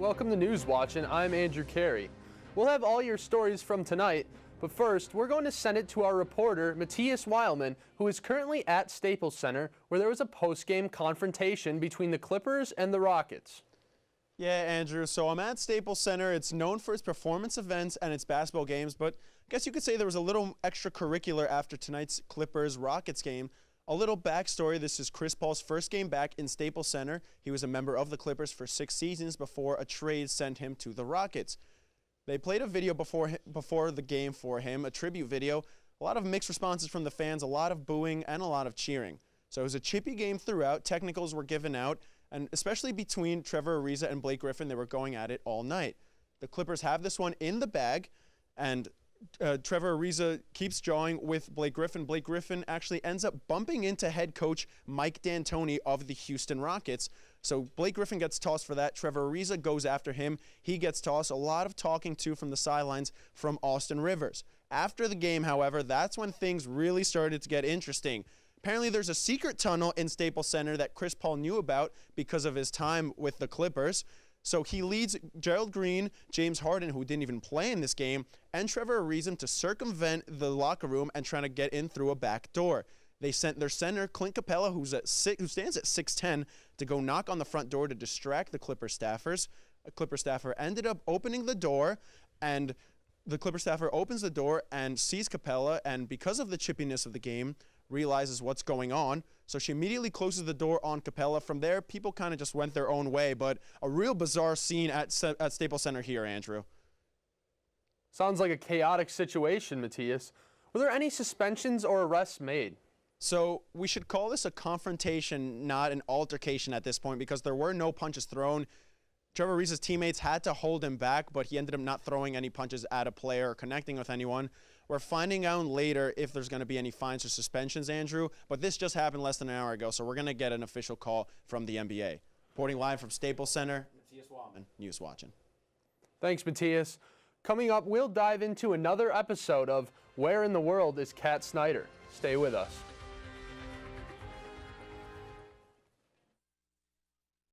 Welcome to News Watch, and I'm Andrew Carey. We'll have all your stories from tonight, but first, we're going to send it to our reporter, Mattias, who is currently at Staples Center, where there was a post-game confrontation between the Clippers and the Rockets. Yeah, Andrew, so I'm at Staples Center. It's known for its performance events and its basketball games, but I guess you could say there was a little extracurricular after tonight's Clippers-Rockets game. A little backstory, this is Chris Paul's first game back in Staples Center. He was a member of the Clippers for 6 seasons before a trade sent him to the Rockets. They played a video before the game for him, a tribute video. A lot of mixed responses from the fans, a lot of booing and a lot of cheering. So it was a chippy game throughout. Technicals were given out, and especially between Trevor Ariza and Blake Griffin, they were going at it all night. The Clippers have this one in the bag, and Trevor Ariza keeps jawing with Blake Griffin. Blake Griffin actually ends up bumping into head coach Mike D'Antoni of the Houston Rockets. So Blake Griffin gets tossed for that. Trevor Ariza goes after him. He gets tossed. A lot of talking to from the sidelines from Austin Rivers. After the game, however, that's when things really started to get interesting. Apparently, there's a secret tunnel in Staples Center that Chris Paul knew about because of his time with the Clippers. So he leads Gerald Green, James Harden, who didn't even play in this game, and Trevor Ariza to circumvent the locker room and trying to get in through a back door. They sent their center, Clint Capella, who stands at 6'10", to go knock on the front door to distract the Clipper staffers. A Clipper staffer ended up opening the door, and the Clipper staffer opens the door and sees Capella, and because of the chippiness of the game, realizes what's going on. So she immediately closes the door on Capella. From there, people kind of just went their own way, but a real bizarre scene at Staples Center here, Andrew. Sounds like a chaotic situation, Mattias. Were there any suspensions or arrests made? So we should call this a confrontation, not an altercation at this point, because there were no punches thrown. Trevor Ariza's teammates had to hold him back, but he ended up not throwing any punches at a player or connecting with anyone. We're finding out later if there's going to be any fines or suspensions, Andrew, but this just happened less than an hour ago, so we're going to get an official call from the NBA. Reporting live from Staples Center, Mattias Wallman, News Watching. Thanks, Mattias. Coming up, we'll dive into another episode of Where in the World is Kat Snyder? Stay with us.